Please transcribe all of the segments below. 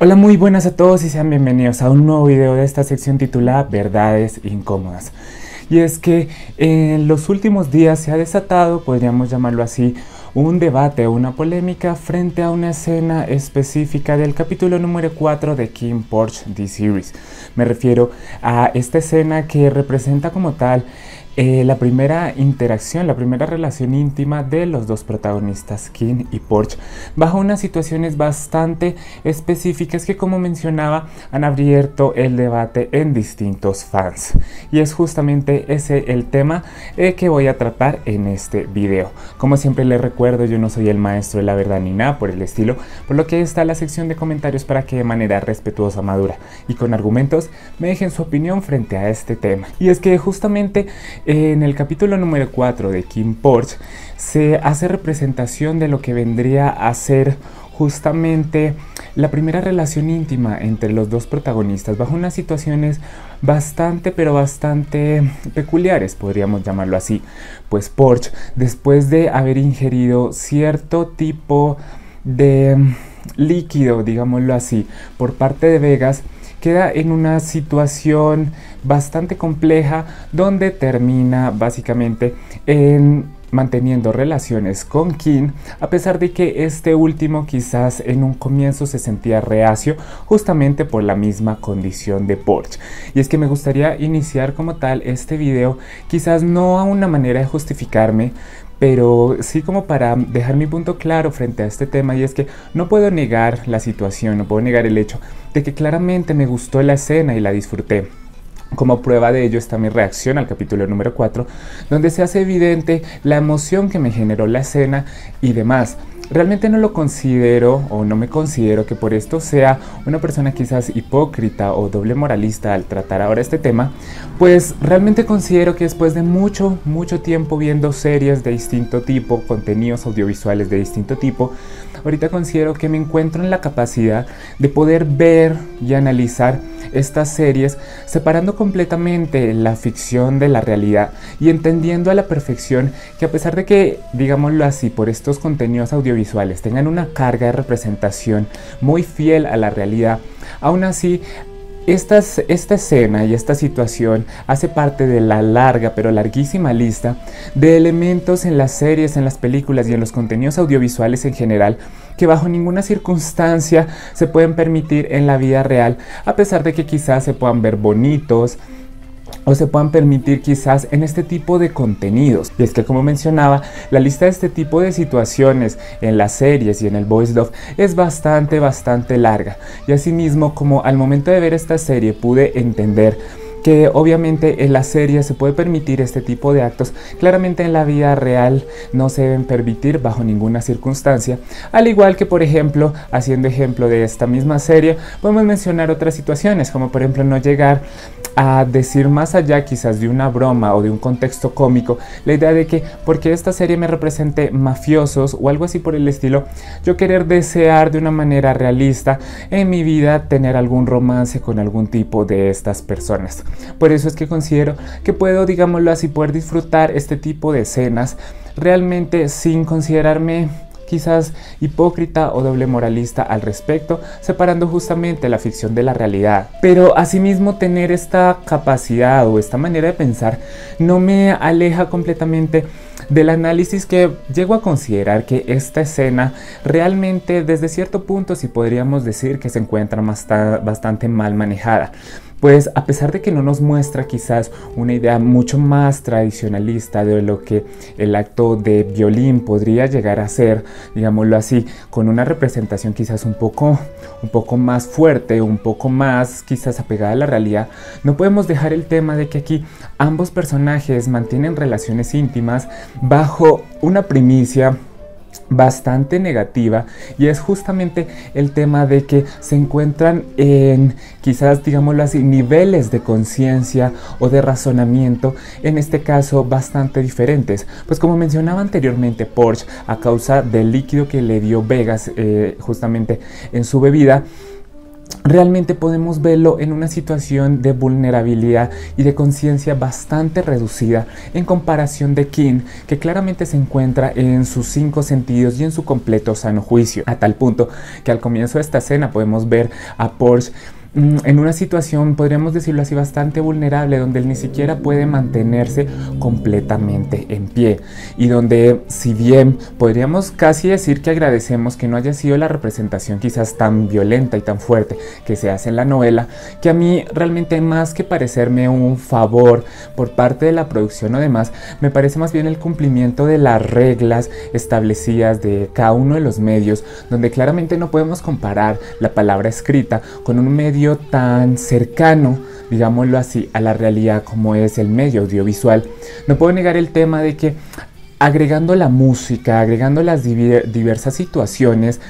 Hola, muy buenas a todos y sean bienvenidos a un nuevo video de esta sección titulada Verdades Incómodas. Y es que en los últimos días se ha desatado, podríamos llamarlo así, un debate o una polémica frente a una escena específica del capítulo número 4 de King Porch The Series. Me refiero a esta escena que representa como tal la primera interacción, la primera relación íntima de los dos protagonistas, King y Porch, bajo unas situaciones bastante específicas que, como mencionaba, han abierto el debate en distintos fans. Y es justamente ese el tema que voy a tratar en este video. Como siempre les recuerdo, yo no soy el maestro de la verdad ni nada por el estilo, por lo que está la sección de comentarios para que de manera respetuosa, madura y con argumentos me dejen su opinión frente a este tema. Y es que justamente en el capítulo número 4 de King Porch se hace representación de lo que vendría a ser justamente la primera relación íntima entre los dos protagonistas bajo unas situaciones bastante peculiares, podríamos llamarlo así. Pues Porch, después de haber ingerido cierto tipo de líquido, digámoslo así, por parte de Vegas, queda en una situación bastante compleja donde termina básicamente manteniendo relaciones con King, a pesar de que este último quizás en un comienzo se sentía reacio justamente por la misma condición de Porch. Y es que me gustaría iniciar como tal este video, quizás no a una manera de justificarme, pero sí como para dejar mi punto claro frente a este tema, y es que no puedo negar la situación, no puedo negar el hecho de que claramente me gustó la escena y la disfruté. Como prueba de ello está mi reacción al capítulo número 4, donde se hace evidente la emoción que me generó la escena y demás. Realmente no lo considero o no me considero que por esto sea una persona quizás hipócrita o doble moralista al tratar ahora este tema, pues realmente considero que después de mucho tiempo viendo series de distinto tipo, contenidos audiovisuales de distinto tipo, ahorita considero que me encuentro en la capacidad de poder ver y analizar estas series separando completamente la ficción de la realidad y entendiendo a la perfección que, a pesar de que, digámoslo así, por estos contenidos audiovisuales tengan una carga de representación muy fiel a la realidad, aún así esta escena y esta situación hace parte de la larga pero larguísima lista de elementos en las series, en las películas y en los contenidos audiovisuales en general que bajo ninguna circunstancia se pueden permitir en la vida real, a pesar de que quizás se puedan ver bonitos o se puedan permitir quizás en este tipo de contenidos. Y es que, como mencionaba, la lista de este tipo de situaciones en las series y en el voice dub es bastante larga. Y asimismo, como al momento de ver esta serie pude entender que obviamente en la serie se puede permitir este tipo de actos, claramente en la vida real no se deben permitir bajo ninguna circunstancia. Al igual que, por ejemplo, haciendo ejemplo de esta misma serie, podemos mencionar otras situaciones, como por ejemplo no llegar a decir más allá quizás de una broma o de un contexto cómico, la idea de que porque esta serie me represente mafiosos o algo así por el estilo, yo querer desear de una manera realista en mi vida tener algún romance con algún tipo de estas personas. Por eso es que considero que puedo, digámoslo así, poder disfrutar este tipo de escenas realmente sin considerarme quizás hipócrita o doble moralista al respecto, separando justamente la ficción de la realidad. Pero asimismo, tener esta capacidad o esta manera de pensar no me aleja completamente del análisis que llego a considerar que esta escena realmente, desde cierto punto, sí podríamos decir que se encuentra bastante mal manejada. Pues a pesar de que no nos muestra quizás una idea mucho más tradicionalista de lo que el acto de violín podría llegar a ser, digámoslo así, con una representación quizás un poco más fuerte, un poco más quizás apegada a la realidad, no podemos dejar el tema de que aquí ambos personajes mantienen relaciones íntimas bajo una primicia bastante negativa, y es justamente el tema de que se encuentran en quizás, digámoslo así, niveles de conciencia o de razonamiento, en este caso bastante diferentes. Pues como mencionaba anteriormente, Porch, a causa del líquido que le dio Vegas justamente en su bebida, realmente podemos verlo en una situación de vulnerabilidad y de conciencia bastante reducida en comparación de Kim, que claramente se encuentra en sus 5 sentidos y en su completo sano juicio, a tal punto que al comienzo de esta escena podemos ver a Porsche en una situación, podríamos decirlo así, bastante vulnerable, donde él ni siquiera puede mantenerse completamente en pie, y donde, si bien podríamos casi decir que agradecemos que no haya sido la representación quizás tan violenta y tan fuerte que se hace en la novela, que a mí realmente, más que parecerme un favor por parte de la producción o demás, me parece más bien el cumplimiento de las reglas establecidas de cada uno de los medios, donde claramente no podemos comparar la palabra escrita con un medio tan cercano, digámoslo así, a la realidad como es el medio audiovisual. No puedo negar el tema de que agregando la música, agregando las diversas situaciones,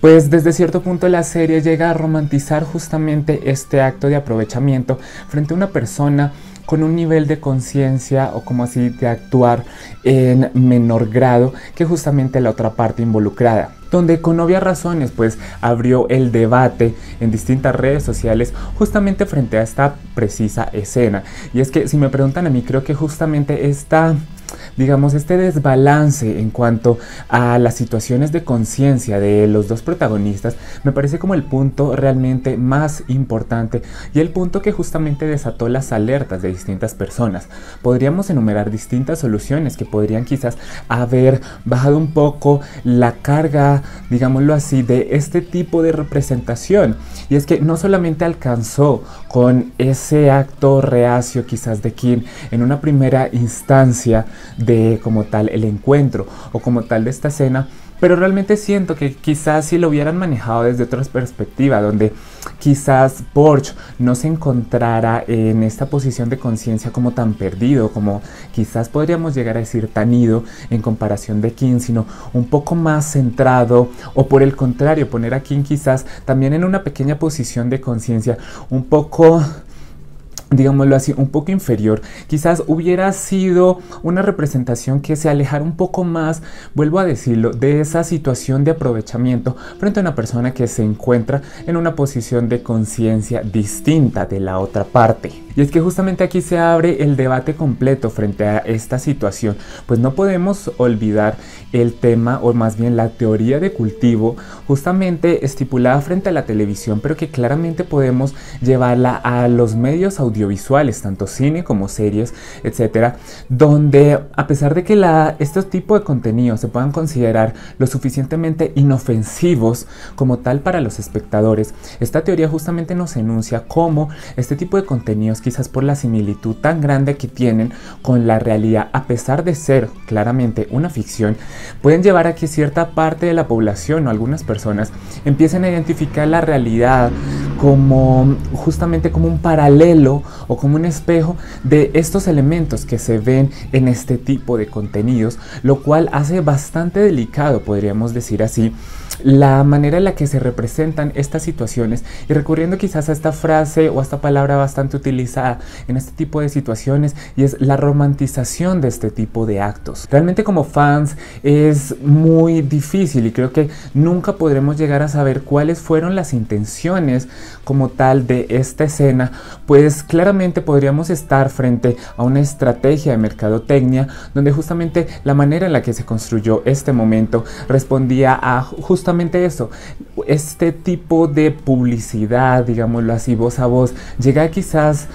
pues desde cierto punto la serie llega a romantizar justamente este acto de aprovechamiento frente a una persona con un nivel de conciencia o como así de actuar en menor grado que justamente la otra parte involucrada, donde con obvias razones pues abrió el debate en distintas redes sociales justamente frente a esta precisa escena. Y es que si me preguntan a mí, creo que justamente este desbalance en cuanto a las situaciones de conciencia de los dos protagonistas me parece como el punto realmente más importante y el punto que justamente desató las alertas de distintas personas. Podríamos enumerar distintas soluciones que podrían quizás haber bajado un poco la carga, digámoslo así, de este tipo de representación, y es que no solamente alcanzó con ese acto reacio quizás de Kim en una primera instancia de como tal el encuentro o como tal de esta escena, pero realmente siento que quizás si lo hubieran manejado desde otra perspectiva, donde quizás Porsche no se encontrara en esta posición de conciencia como tan perdido, como quizás podríamos llegar a decir tan ido en comparación de Kim, sino un poco más centrado, o por el contrario, poner a Kim quizás también en una pequeña posición de conciencia un poco, digámoslo así, un poco inferior, quizás hubiera sido una representación que se alejara un poco más, vuelvo a decirlo, de esa situación de aprovechamiento frente a una persona que se encuentra en una posición de conciencia distinta de la otra parte. Y es que justamente aquí se abre el debate completo frente a esta situación, pues no podemos olvidar el tema, o más bien la teoría de cultivo justamente estipulada frente a la televisión, pero que claramente podemos llevarla a los medios audiovisuales, tanto cine como series, etcétera, donde a pesar de que este tipo de contenidos se puedan considerar lo suficientemente inofensivos como tal para los espectadores, esta teoría justamente nos enuncia cómo este tipo de contenidos, quizás por la similitud tan grande que tienen con la realidad, a pesar de ser claramente una ficción, pueden llevar a que cierta parte de la población o algunas personas empiecen a identificar la realidad como justamente como un paralelo o como un espejo de estos elementos que se ven en este tipo de contenidos, lo cual hace bastante delicado, podríamos decir así, la manera en la que se representan estas situaciones, y recurriendo quizás a esta frase o a esta palabra bastante utilizada en este tipo de situaciones, y es la romantización de este tipo de actos. Realmente como fans es muy difícil, y creo que nunca podremos llegar a saber cuáles fueron las intenciones como tal de esta escena, pues claramente podríamos estar frente a una estrategia de mercadotecnia donde justamente la manera en la que se construyó este momento respondía a justamente eso, este tipo de publicidad, digámoslo así, voz a voz, llega quizás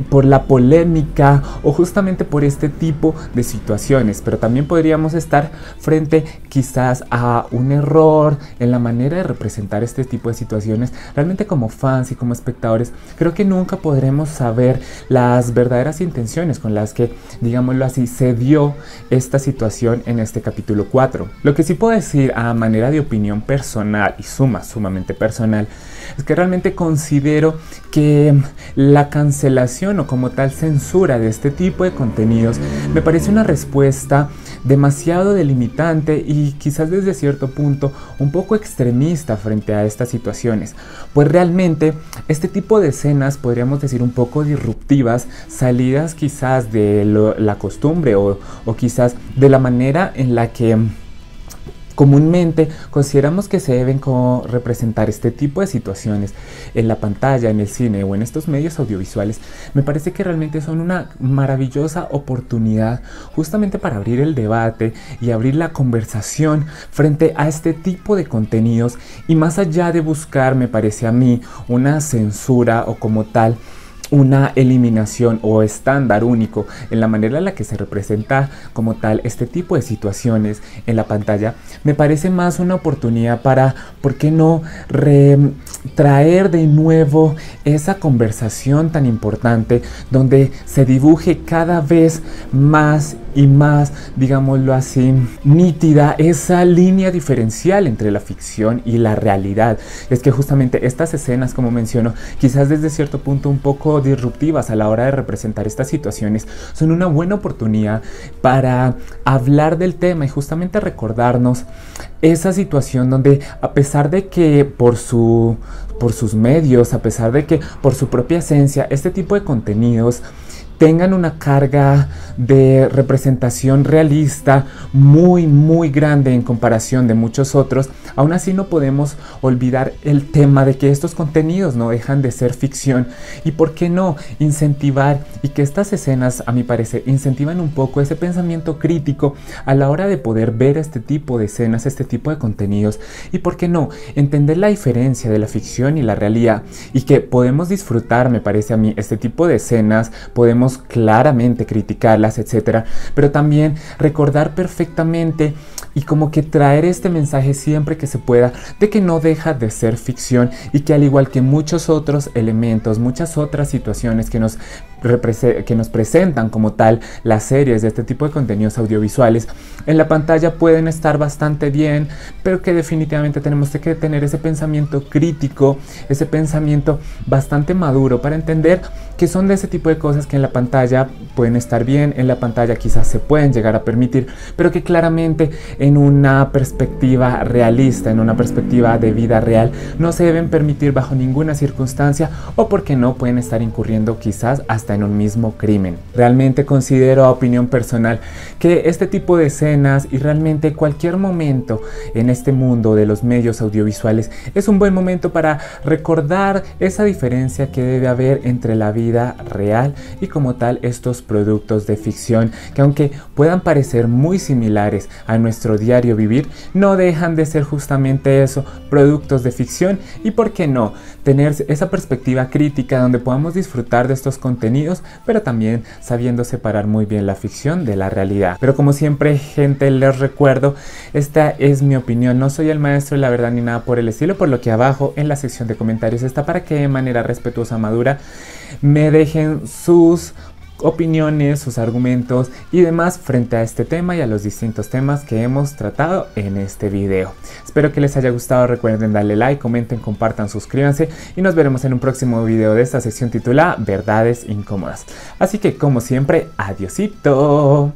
por la polémica o justamente por este tipo de situaciones, pero también podríamos estar frente quizás a un error en la manera de representar este tipo de situaciones. Realmente como fans y como espectadores creo que nunca podremos saber las verdaderas intenciones con las que, digámoslo así, se dio esta situación en este capítulo 4. Lo que sí puedo decir a manera de opinión personal y sumamente personal es que realmente considero que la cancelación o como tal censura de este tipo de contenidos me parece una respuesta demasiado delimitante y quizás desde cierto punto un poco extremista frente a estas situaciones, pues realmente este tipo de escenas, podríamos decir un poco disruptivas, salidas quizás de la costumbre o quizás de la manera en la que comúnmente consideramos que se deben como representar este tipo de situaciones en la pantalla, en el cine o en estos medios audiovisuales, me parece que realmente son una maravillosa oportunidad justamente para abrir el debate y abrir la conversación frente a este tipo de contenidos, y más allá de buscar, me parece a mí, una censura o como tal una eliminación o estándar único en la manera en la que se representa como tal este tipo de situaciones en la pantalla, me parece más una oportunidad para, ¿por qué no?, traer de nuevo esa conversación tan importante donde se dibuje cada vez más y más, digámoslo así, nítida esa línea diferencial entre la ficción y la realidad. Es que justamente estas escenas, como menciono, quizás desde cierto punto un poco disruptivas a la hora de representar estas situaciones, son una buena oportunidad para hablar del tema y justamente recordarnos esa situación donde, a pesar de que por sus medios, a pesar de que por su propia esencia, este tipo de contenidos tengan una carga de representación realista muy grande en comparación de muchos otros, aún así no podemos olvidar el tema de que estos contenidos no dejan de ser ficción, y por qué no incentivar, y que estas escenas, a mi parecer, incentivan un poco ese pensamiento crítico a la hora de poder ver este tipo de escenas, este tipo de contenidos, y por qué no entender la diferencia de la ficción y la realidad, y que podemos disfrutar, me parece a mí, este tipo de escenas, podemos claramente criticarlas, etcétera, pero también recordar perfectamente y como que traer este mensaje siempre que se pueda de que no deja de ser ficción, y que al igual que muchos otros elementos, muchas otras situaciones que nos presentan como tal las series de este tipo de contenidos audiovisuales en la pantalla pueden estar bastante bien, pero que definitivamente tenemos que tener ese pensamiento crítico, ese pensamiento bastante maduro para entender que son de ese tipo de cosas que en la pantalla pueden estar bien, en la pantalla quizás se pueden llegar a permitir, pero que claramente en una perspectiva realista, en una perspectiva de vida real, no se deben permitir bajo ninguna circunstancia, o porque no pueden estar incurriendo quizás hasta en un mismo crimen. Realmente considero, a opinión personal, que este tipo de escenas y realmente cualquier momento en este mundo de los medios audiovisuales es un buen momento para recordar esa diferencia que debe haber entre la vida real y como tal estos productos de ficción, que aunque puedan parecer muy similares a nuestro diario vivir, no dejan de ser justamente eso, productos de ficción, y por qué no tener esa perspectiva crítica donde podamos disfrutar de estos contenidos, pero también sabiendo separar muy bien la ficción de la realidad. Pero como siempre, gente, les recuerdo, esta es mi opinión, no soy el maestro de la verdad ni nada por el estilo, por lo que abajo en la sección de comentarios está para que de manera respetuosa, madura, me dejen sus opiniones, sus argumentos y demás frente a este tema y a los distintos temas que hemos tratado en este video. Espero que les haya gustado, recuerden darle like, comenten, compartan, suscríbanse y nos veremos en un próximo video de esta sección titulada Verdades Incómodas. Así que como siempre, adiosito.